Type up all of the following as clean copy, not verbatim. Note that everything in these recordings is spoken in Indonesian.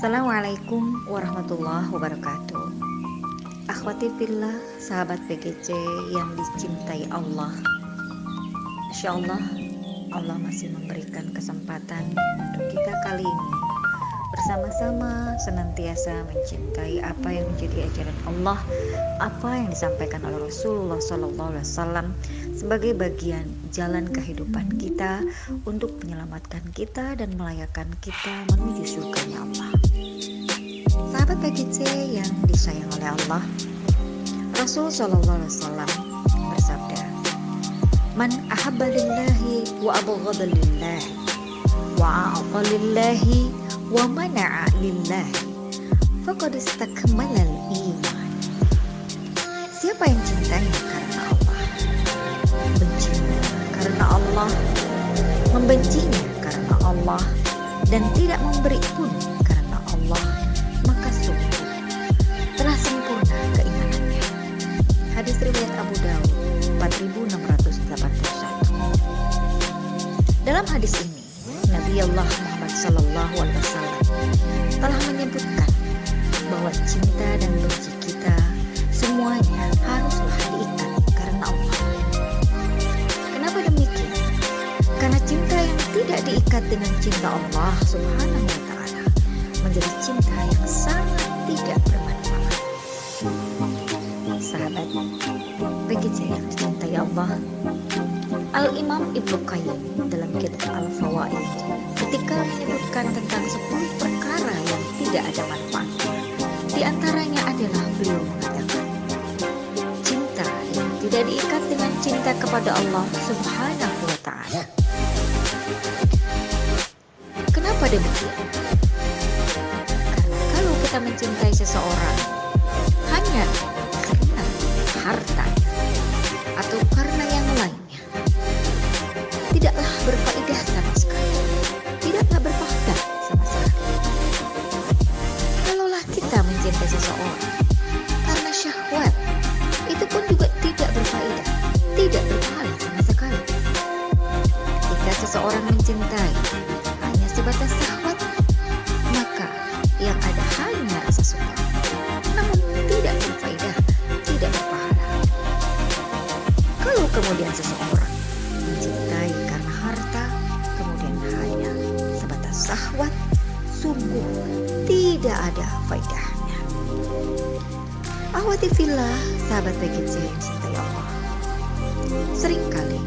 Assalamualaikum warahmatullahi wabarakatuh. Akhwati fillah, sahabat PGC yang dicintai Allah. Insya Allah, Allah masih memberikan kesempatan untuk kita kali ini bersama-sama senantiasa mencintai apa yang menjadi ajaran Allah, apa yang disampaikan oleh Rasulullah SAW sebagai bagian jalan kehidupan kita untuk menyelamatkan kita dan melayakkan kita menuju surganya Allah. Sahabat PGC yang disayang oleh Allah, Rasul SAW bersabda, "Man ahabba lillahi wa abghada lillahi wa a'ta lillahi wa mana'a lillahi faqad istakmala al-iman." Siapa yang cintanya karena Allah, bencinya karena Allah, membencinya karena Allah, dan tidak memberi pun karena Allah, maka sungguh telah sempurna keimanannya. Hadis riwayat Abu Daud 4681. Dalam hadis ini, Nabi Allah Muhammad SAW telah menyebutkan bahwa cinta dan benci kita semuanya haruslah diikat karena Allah. Kenapa demikian? Karena cinta yang tidak diikat dengan cinta Allah Subhanahu wa Ta'ala menjadi cinta yang sangat tidak bermanfaat. Sahabat PGC yang dicintai Allah, Al-Imam Ibnu Qayyim dalam kitab Al-Fawaid ketika menyebutkan tentang 10 perkara yang tidak ada manfaatnya, di antaranya adalah beliau mengatakan, cinta yang tidak diikat dengan cinta kepada Allah Subhanahu wa Ta'ala. Kenapa demikian? Karena kalau kita mencintai seseorang hanya karena harta atau karena yang lainnya, tidaklah berfaedah sama sekali, tidaklah berfaedah sama sekali. Kalaulah kita mencintai seseorang karena syahwat, itu pun juga tidak berfaedah, tidak berpahala sama sekali. Jika seseorang mencintai hanya sebatas syahwat, maka yang ada hanya rasa suka, namun tidak berfaedah, tidak berpahala. Kalau kemudian seseorang mencintai karena harta, kemudian hanya sebatas syahwat, sungguh tidak ada faedahnya. Akhwati fillah, sahabat PGC yang dicintai Allah, seringkali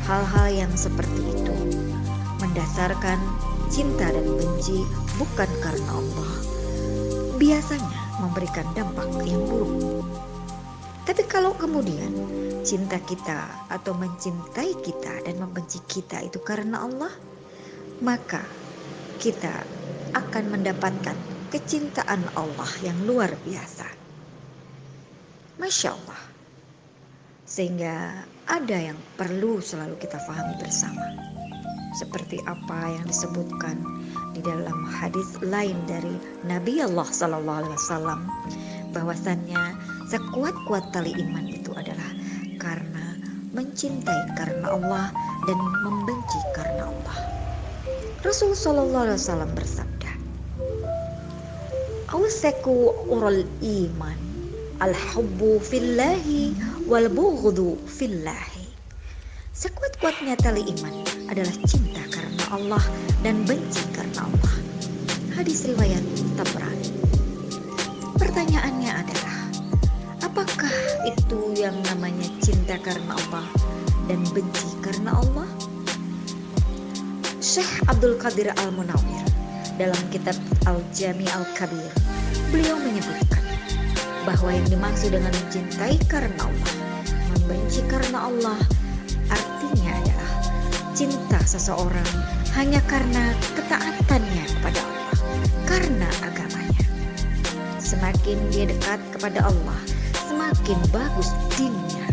hal-hal yang seperti itu mendasarkan cinta dan benci bukan karena Allah, biasanya memberikan dampak yang buruk. Tapi kalau kemudian cinta kita atau mencintai kita dan membenci kita itu karena Allah, maka kita akan mendapatkan kecintaan Allah yang luar biasa. Masya Allah. Sehingga ada yang perlu selalu kita pahami bersama. Seperti apa yang disebutkan di dalam hadis lain dari Nabi Allah SAW, bahwasannya sekuat-kuat tali iman itu adalah karena mencintai karena Allah dan membenci karena Allah. Rasulullah SAW bersabda, "Awsaku ural iman al-hubbu fillahi wal bughdu fillahi." Sekuat-kuatnya tali iman adalah cinta karena Allah dan benci karena Allah. Hadis riwayat Tabrani. Pertanyaannya adalah, apakah itu yang namanya cinta karena Allah dan benci karena Allah? Syekh Abdul Qadir Al-Munawwir dalam kitab Al-Jami Al-Kabir, beliau menyebutkan bahwa yang dimaksud dengan mencintai karena Allah, membenci karena Allah, artinya adalah cinta seseorang hanya karena ketaatannya kepada Allah, karena agamanya. Semakin dia dekat kepada Allah, semakin bagus dinnya,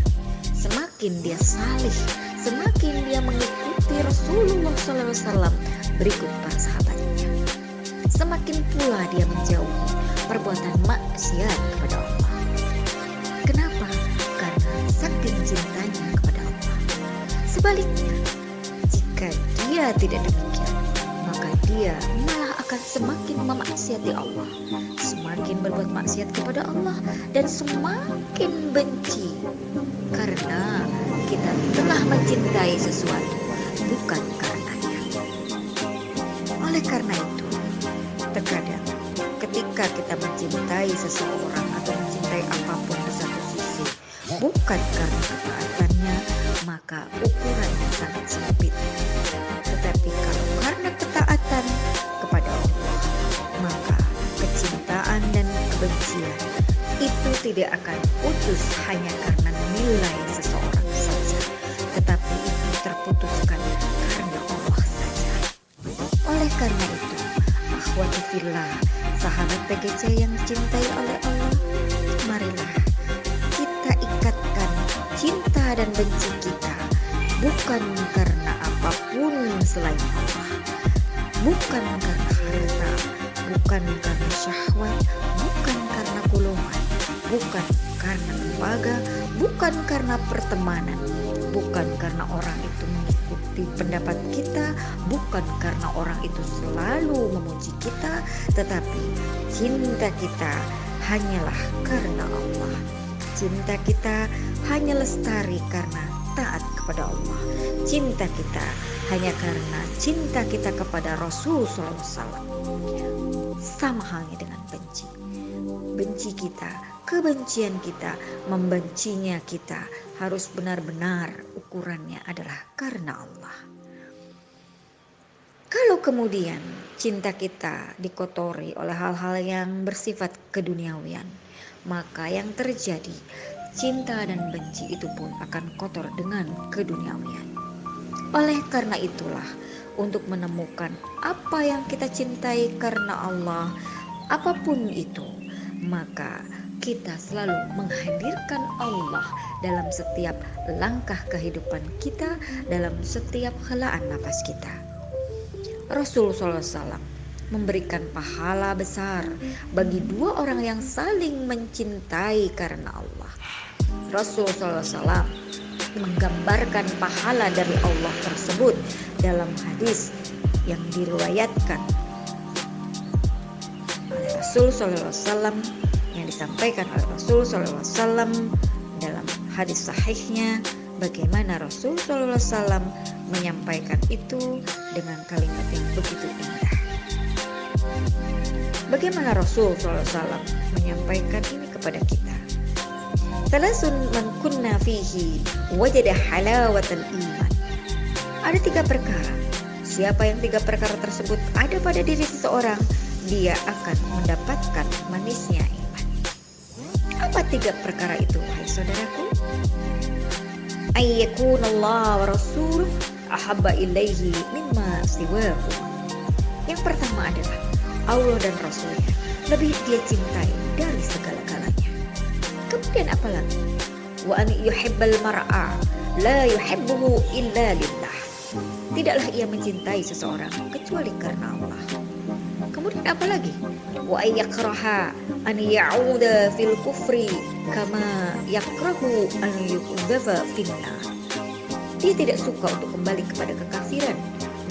semakin dia salih, semakin dia mengikuti Rasulullah SAW berikut para sahabatnya, semakin pula dia menjauhi perbuatan maksiat kepada Allah. Kenapa? Karena saking cintanya kepada Allah. Sebaliknya, jika dia tidak demikian, maka dia malah akan akan semakin memaksiati Allah, semakin berbuat maksiat kepada Allah, dan semakin benci karena kita telah mencintai sesuatu bukan karenanya. Oleh karena itu, terkadang ketika kita mencintai seseorang atau mencintai apapun di satu sisi bukan karena ketaatannya, maka ukurannya sangat sempit. Tetapi kalau karena ketaatan kepada Allah, maka kecintaan dan kebencian itu tidak akan putus hanya karena nilai seseorang saja, tetapi itu terputuskan karena Allah saja. Oleh karena itu, akhwati fillah, sahabat PGC yang dicintai oleh Allah, marilah kita ikatkan cinta dan benci kita bukan karena apapun selain Allah, bukan karena harta, bukan karena syahwat, bukan karena golongan, bukan karena lembaga, bukan karena pertemanan, bukan karena orang itu mengikuti pendapat kita, bukan karena orang itu selalu memuji kita, tetapi cinta kita hanyalah karena Allah. Cinta kita hanya lestari karena taat kepada Allah. Cinta kita hanya karena cinta kita kepada Rasul SAW. Sama halnya dengan benci. Benci kita, kebencian kita, membencinya kita harus benar-benar ukurannya adalah karena Allah. Kalau kemudian cinta kita dikotori oleh hal-hal yang bersifat keduniawian, maka yang terjadi cinta dan benci itu pun akan kotor dengan keduniawian. Oleh karena itulah, untuk menemukan apa yang kita cintai karena Allah, apapun itu, maka kita selalu menghadirkan Allah dalam setiap langkah kehidupan kita, dalam setiap helaan napas kita. Rasulullah SAW memberikan pahala besar bagi dua orang yang saling mencintai karena Allah. Rasulullah SAW menggambarkan pahala dari Allah tersebut dalam hadis yang diriwayatkan oleh Rasul SAW, yang disampaikan oleh Rasul SAW dalam hadis sahihnya, bagaimana Rasul SAW menyampaikan itu dengan kalimat yang begitu indah. Bagaimana Rasul SAW menyampaikan ini kepada kita? Salasun man kunna fihi wajada halawatal iman. Ada 3 perkara. Siapa yang 3 perkara tersebut ada pada diri seseorang, dia akan mendapatkan manisnya iman. Apa 3 perkara itu, wahai saudaraku? Ayyakunallah wa rasuluh ahabba ilaihi mimma siwahu. Yang pertama adalah Allah dan Rasulnya lebih dia cintai dari segala-galanya. Kemudian apa lagi? Wa an yuhibbal mar'a la yuhibbuhu illa lillah. Tidaklah ia mencintai seseorang kecuali karena Allah. Kemudian apa lagi? Wa ayyakraha an ya'uda fil kufri kama yakrahu an yuqdhafa finnar. Dia tidak suka untuk kembali kepada kekafiran,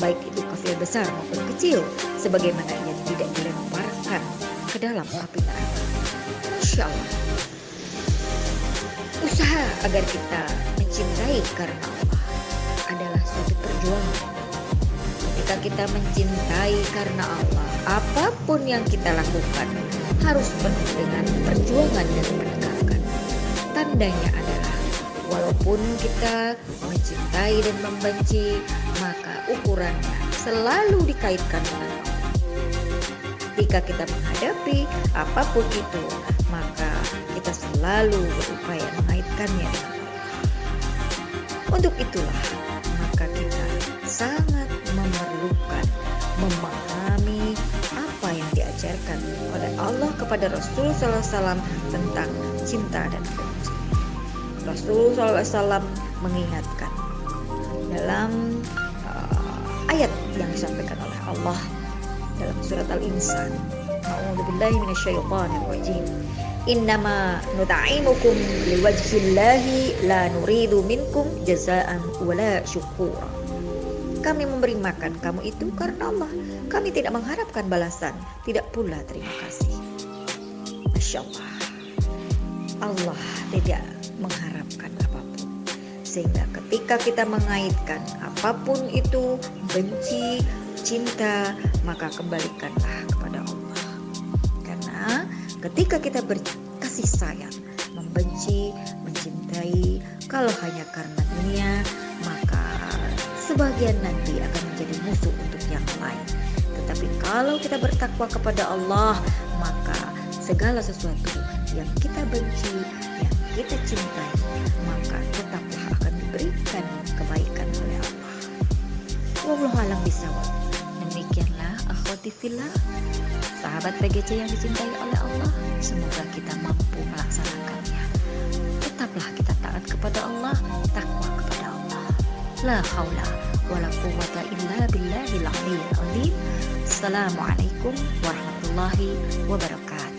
baik itu kafir besar maupun kecil, sebagaimana ia tidak dilemparkan ke dalam api neraka. Masya Allah. Usaha agar kita mencintai karena Allah adalah suatu perjuangan. Ketika kita mencintai karena Allah, apapun yang kita lakukan harus penuh dengan perjuangan dan penegakan. Tandanya adalah walaupun kita mencintai dan membenci, maka ukurannya selalu dikaitkan dengan Allah. Jika kita menghadapi apapun itu, maka kita selalu berupaya mengaitkannya dengan Allah. Untuk itulah, maka kita sangat memerlukan memahami apa yang diajarkan oleh Allah kepada Rasul SAW tentang cinta dan benci. Rasul SAW mengingatkan dalam ayat yang disampaikan oleh Allah dalam surat Al-Insan, A'udzubillahi minasyaitonir rajim. Innama nut'imukum liwajhillahi la nuridu minkum jazaa'an wala syukura. Kami kami memberi makan kamu itu karena Allah. Kami tidak mengharapkan balasan, tidak pula terima kasih. Masya Allah. Allah tidak mengharapkan apapun. Sehingga ketika kita mengaitkan apapun itu, benci, cinta, maka kembalikanlah kepada Allah. Karena ketika kita berkasih sayang, membenci, mencintai, kalau hanya karena dunia, maka sebagian nanti akan menjadi musuh untuk yang lain. Tetapi kalau kita bertakwa kepada Allah, maka segala sesuatu yang kita benci, yang kita cintai, maka tetaplah akan diberikan kebaikan oleh Allah. Wallahu a'lam bishawab. Demikianlah akhwati fillah, sahabat PGC yang dicintai oleh Allah. Semoga kita mampu melaksanakannya. Tetaplah kita taat kepada Allah, takwa kepada Allah. La haula wala quwwata illa billahil aliyyil azim. Assalamualaikum warahmatullahi wabarakatuh.